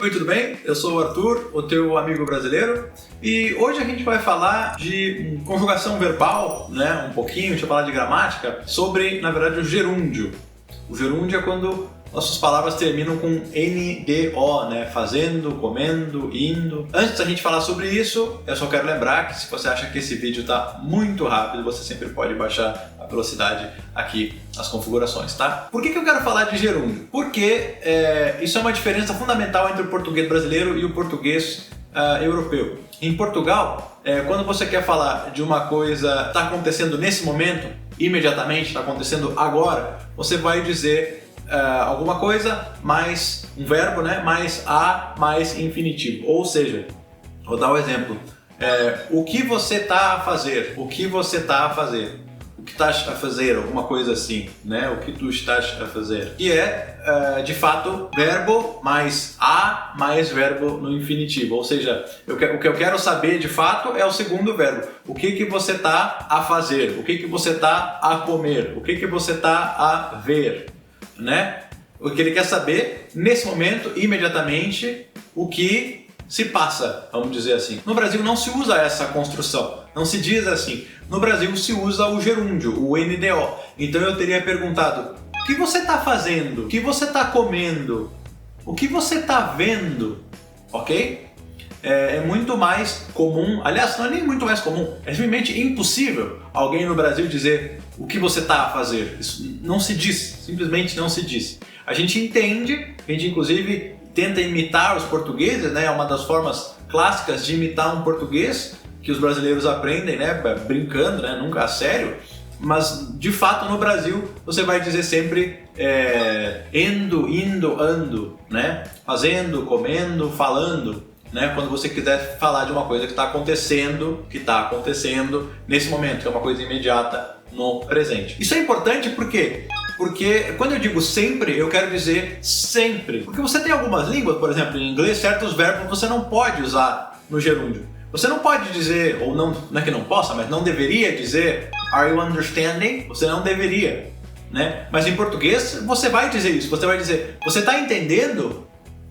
Oi, tudo bem? Eu sou o Arthur, o teu amigo brasileiro, e hoje a gente vai falar de conjugação verbal, né? Um pouquinho, deixa eu falar de gramática, sobre, na verdade, o gerúndio. O gerúndio é quando nossas palavras terminam com NDO, né? Fazendo, comendo, indo. Antes da gente falar sobre isso, eu só quero lembrar que se você acha que esse vídeo está muito rápido, você sempre pode baixar a velocidade aqui nas configurações, tá? Por que eu quero falar de gerúndio? Porque isso é uma diferença fundamental entre o português brasileiro e o português europeu. Em Portugal, quando você quer falar de uma coisa que está acontecendo nesse momento, imediatamente, está acontecendo agora, você vai dizer alguma coisa mais um verbo, né? Mais a mais infinitivo. Ou seja, vou dar um exemplo. O que você está a fazer? O que você está a fazer? O que estás a fazer? Alguma coisa assim, né? O que tu estás a fazer? E de fato, verbo mais a mais verbo no infinitivo. Ou seja, o que eu quero saber de fato é o segundo verbo. O que você está a fazer? O que você está a comer? O que você está a ver? Né? O que ele quer saber, nesse momento, imediatamente, o que se passa, vamos dizer assim. No Brasil não se usa essa construção, não se diz assim. No Brasil se usa o gerúndio, o NDO. Então eu teria perguntado, o que você está fazendo? O que você está comendo? O que você está vendo? Ok? É muito mais comum, aliás, não é nem muito mais comum, é simplesmente impossível alguém no Brasil dizer o que você está a fazer. Isso não se diz, simplesmente não se diz. A gente entende, a gente inclusive tenta imitar os portugueses, né? É uma das formas clássicas de imitar um português que os brasileiros aprendem, né? Brincando, né? Nunca a sério. Mas, de fato, no Brasil, você vai dizer sempre indo, ando, né? Fazendo, comendo, falando. Né? Quando você quiser falar de uma coisa que está acontecendo nesse momento, que é uma coisa imediata no presente. Isso é importante por quê? Porque quando eu digo sempre, eu quero dizer sempre. Porque você tem algumas línguas, por exemplo, em inglês, certos verbos você não pode usar no gerúndio. Você não pode dizer, ou não é que não possa, mas não deveria dizer Are you understanding? Você não deveria. Né? Mas em português, você vai dizer isso. Você vai dizer, você está entendendo?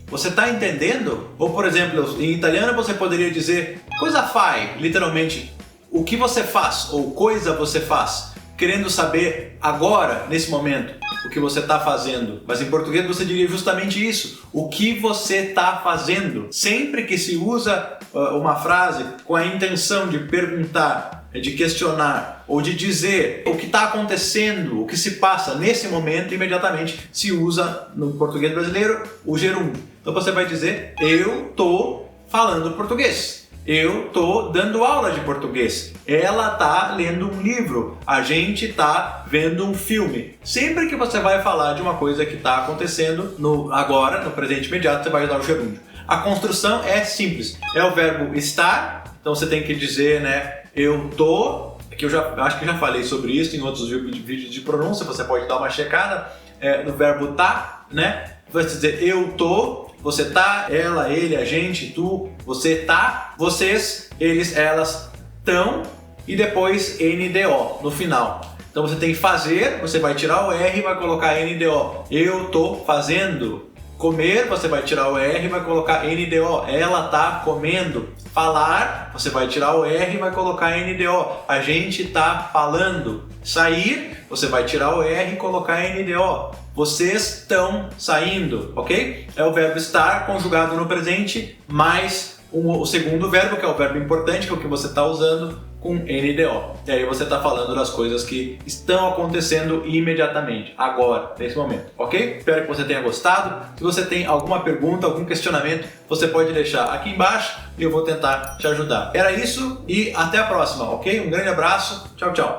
Você está entendendo? Ou, por exemplo, em italiano você poderia dizer cosa fai, literalmente, o que você faz, ou coisa você faz, querendo saber agora, nesse momento, o que você está fazendo. Mas em português você diria justamente isso, o que você está fazendo. Sempre que se usa uma frase com a intenção de perguntar, de questionar ou de dizer o que está acontecendo, o que se passa nesse momento, imediatamente se usa no português brasileiro o gerúndio. Então você vai dizer, eu estou falando português. Eu estou dando aula de português. Ela está lendo um livro. A gente está vendo um filme. Sempre que você vai falar de uma coisa que está acontecendo agora, no presente imediato, você vai usar o gerúndio. A construção é simples. É o verbo estar. Então você tem que dizer, né? Eu tô. Que eu acho que já falei sobre isso em outros vídeos de pronúncia. Você pode dar uma checada no verbo tá, né? Vai dizer eu tô. Você tá, ela, ele, a gente, tu, você tá, vocês, eles, elas, tão e depois NDO no final. Então você tem fazer, você vai tirar o R e vai colocar NDO. Eu tô fazendo. Comer, você vai tirar o R e vai colocar NDO. Ela tá comendo. Falar, você vai tirar o R e vai colocar NDO. A gente tá falando. Sair, você vai tirar o R e colocar NDO. Vocês estão saindo, ok? É o verbo estar conjugado no presente mais o segundo verbo, que é o verbo importante, que é o que você está usando, com NDO. E aí você está falando das coisas que estão acontecendo imediatamente, agora, nesse momento, ok? Espero que você tenha gostado. Se você tem alguma pergunta, algum questionamento, você pode deixar aqui embaixo e eu vou tentar te ajudar. Era isso e até a próxima, ok? Um grande abraço, tchau, tchau!